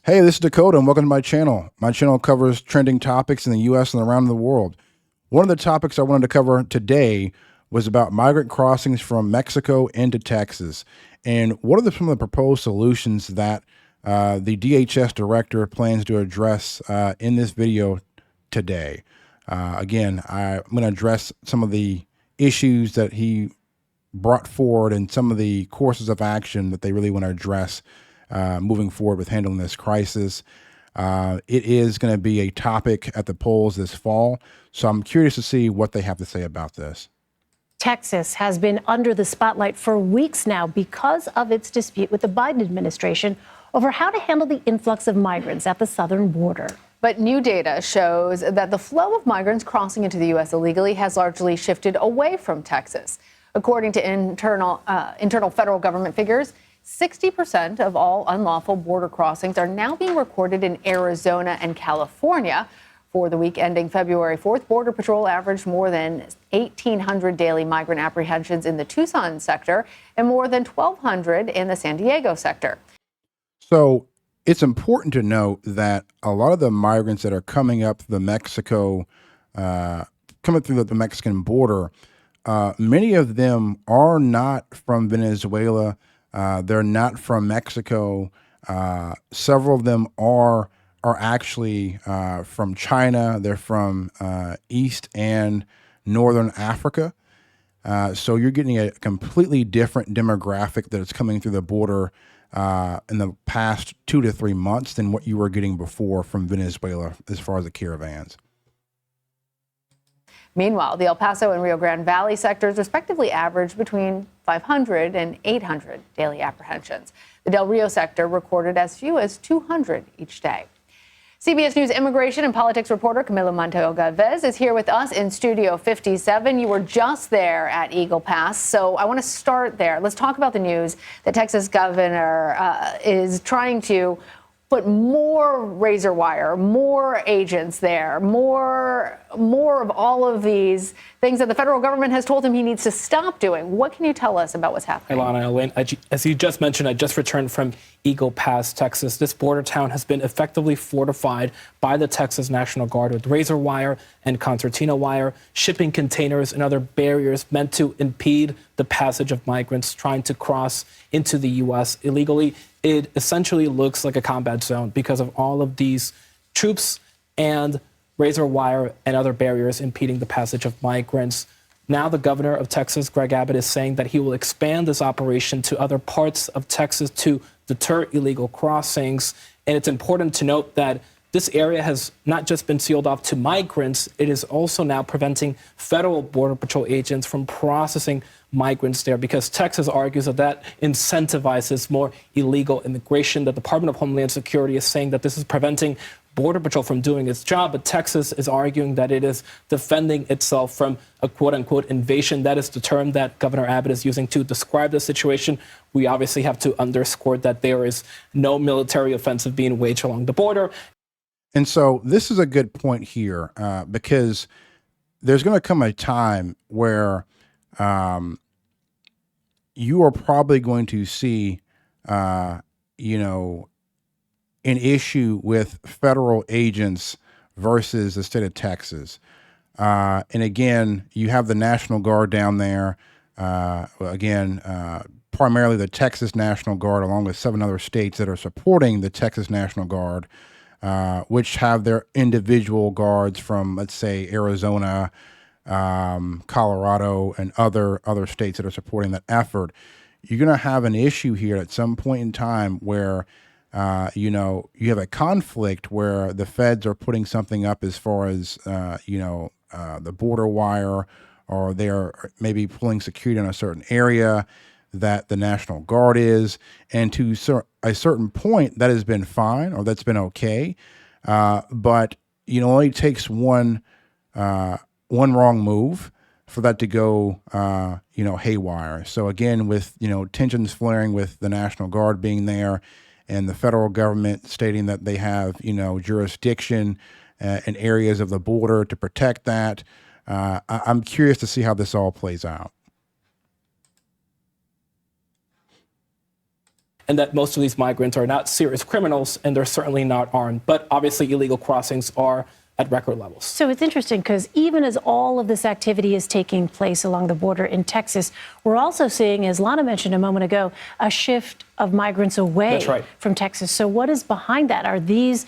Hey, this is Dakota, and welcome to my channel. My channel covers trending topics in the U.S. and around the world. One of the topics I wanted to cover today was about migrant crossings from Mexico into Texas, and what are some of the proposed solutions that the DHS director plans to address in this video today. Again, I'm going to address some of the issues that he brought forward and some of the courses of action that they really want to address moving forward with handling this crisis. It is going to be a topic at the polls this fall, so I'm curious to see what they have to say about this. Texas has been under the spotlight for weeks now because of its dispute with the Biden administration over how to handle the influx of migrants at the southern border. But new data shows that the flow of migrants crossing into the U.S. illegally has largely shifted away from Texas. According to internal federal government figures, 60% of all unlawful border crossings are now being recorded in Arizona and California. For the week ending February 4th, Border Patrol averaged more than 1,800 daily migrant apprehensions in the Tucson sector and more than 1,200 in the San Diego sector. So it's important to note that a lot of the migrants that are coming up the Mexico, coming through the Mexican border, many of them are not from Venezuela. They're not from Mexico. Several of them are actually from China. They're from East and Northern Africa. So you're getting a completely different demographic that is coming through the border in the past 2 to 3 months than what you were getting before from Venezuela as far as the caravans. Meanwhile, the El Paso and Rio Grande Valley sectors respectively averaged between 500 and 800 daily apprehensions. The Del Rio sector recorded as few as 200 each day. CBS News immigration and politics reporter Camilo Montoyo Galvez is here with us in Studio 57. You were just there at Eagle Pass, so I want to start there. Let's talk about the news that Texas governor is trying to put more razor wire, more agents there, more of all of these things that the federal government has told him he needs to stop doing. What can you tell us about what's happening? Ilana, Elaine, as you just mentioned, I just returned from Eagle Pass, Texas. This border town has been effectively fortified by the Texas National Guard with razor wire and concertina wire, shipping containers and other barriers meant to impede the passage of migrants trying to cross into the U.S. illegally. It essentially looks like a combat zone because of all of these troops and razor wire and other barriers impeding the passage of migrants. Now the governor of Texas, Greg Abbott, is saying that he will expand this operation to other parts of Texas to deter illegal crossings. And it's important to note that this area has not just been sealed off to migrants, it is also now preventing federal Border Patrol agents from processing migrants there because Texas argues that that incentivizes more illegal immigration. The Department of Homeland Security is saying that this is preventing Border Patrol from doing its job, but Texas is arguing that it is defending itself from a quote-unquote invasion. That is the term that Governor Abbott is using to describe the situation. We obviously have to underscore that there is no military offensive being waged along the border. And so this is a good point here because there's going to come a time where you are probably going to see, an issue with federal agents versus the state of Texas. And again, you have the National Guard down there. Primarily the Texas National Guard, along with 7 other states that are supporting the Texas National Guard, which have their individual guards from, let's say, Arizona, Colorado, and other states that are supporting that effort. You're going to have an issue here at some point in time where, you have a conflict where the feds are putting something up as far as, the border wire, or they're maybe pulling security in a certain area that the National Guard is. And to a certain point, that has been fine, or that's been okay. But, it only takes one wrong move for that to go, haywire. So again, with, tensions flaring with the National Guard being there and the federal government stating that they have, jurisdiction in areas of the border to protect that, I'm curious to see how this all plays out. and that most of these migrants are not serious criminals, and they're certainly not armed. But obviously, illegal crossings are at record levels. So it's interesting because even as all of this activity is taking place along the border in Texas, we're also seeing, as Lana mentioned a moment ago, a shift of migrants away from Texas. So what is behind that? Are these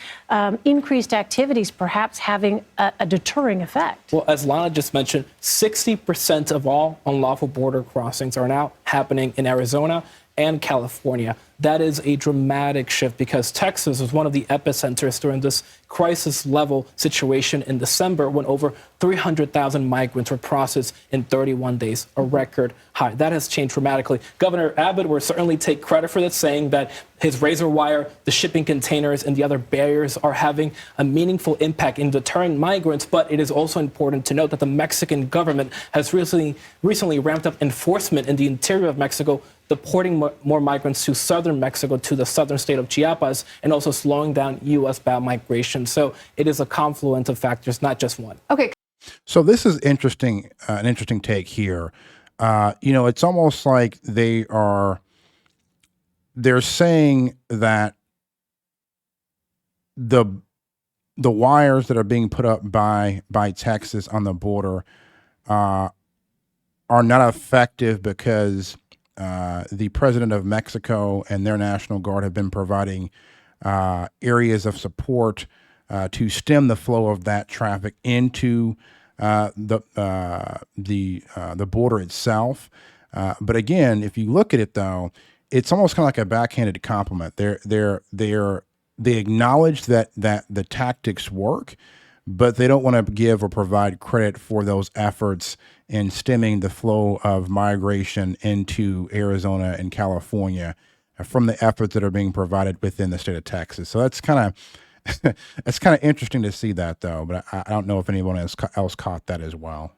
increased activities perhaps having a deterring effect? Well, as Lana just mentioned, 60% of all unlawful border crossings are now happening in Arizona and California. That is a dramatic shift because Texas was one of the epicenters during this crisis level situation in December when over 300,000 migrants were processed in 31 days, a record high. That has changed dramatically. Governor Abbott will certainly take credit for this, saying that his razor wire, the shipping containers, and the other barriers are having a meaningful impact in deterring migrants. But it is also important to note that the Mexican government has recently ramped up enforcement in the interior of Mexico, deporting more migrants to southern Mexico, to the southern state of Chiapas, and also slowing down U.S.-bound migration. So it is a confluence of factors, not just one. Okay. So this is interesting, an interesting take here. It's almost like they're saying that the wires that are being put up by Texas on the border are not effective because the president of Mexico and their National Guard have been providing areas of support to stem the flow of that traffic into the border itself. But again, if you look at it though, it's almost kind of like a backhanded compliment. They acknowledge that the tactics work, but they don't want to give or provide credit for those efforts in stemming the flow of migration into Arizona and California from the efforts that are being provided within the state of Texas. So that's kind of interesting to see that, though. But I don't know if anyone else caught that as well.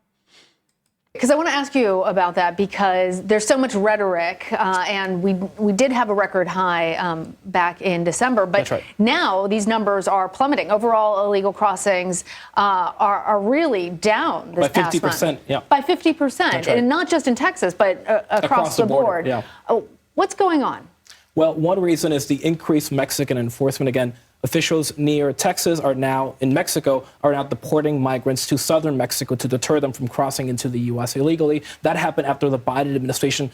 Because I want to ask you about that because there's so much rhetoric, and we did have a record high back in December, but now these numbers are plummeting. Overall, illegal crossings are really down this past month. By 50%, yeah. By 50%, and not just in Texas, but across the board. Yeah. What's going on? Well, one reason is the increased Mexican enforcement. Again, officials near Texas in Mexico are now deporting migrants to southern Mexico to deter them from crossing into the U.S. illegally. That happened after the Biden administration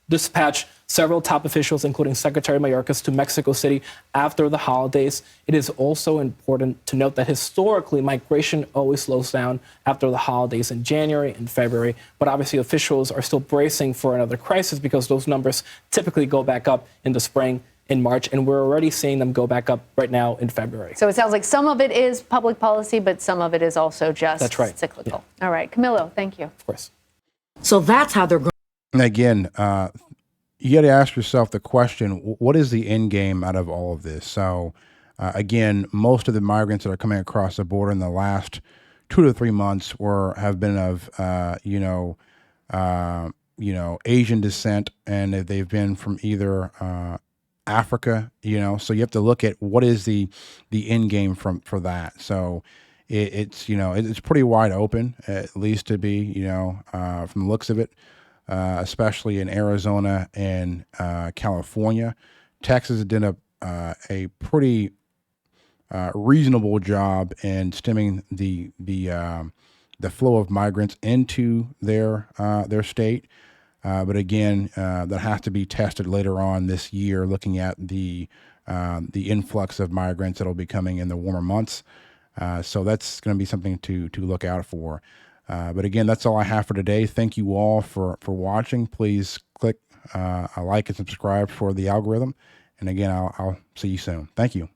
dispatched several top officials, including Secretary Mayorkas, to Mexico City after the holidays. It is also important to note that historically, migration always slows down after the holidays in January and February. But obviously, officials are still bracing for another crisis because those numbers typically go back up in the spring, in March, and we're already seeing them go back up right now in February. So it sounds like some of it is public policy, but some of it is also just cyclical. Yeah. All right, Camilo, thank you. Of course. So that's how they're going. Again, you got to ask yourself the question, what is the end game out of all of this? So again, most of the migrants that are coming across the border in the last 2 to 3 months have been of, Asian descent, and they've been from either Africa, so you have to look at what is the end game for that. So it's pretty wide open, at least to be, from the looks of it, especially in Arizona and California. Texas did a pretty reasonable job in stemming the flow of migrants into their state. But again, that has to be tested later on this year, looking at the influx of migrants that will be coming in the warmer months. So that's going to be something to look out for. But again, that's all I have for today. Thank you all for watching. Please click a like and subscribe for the algorithm. And again, I'll see you soon. Thank you.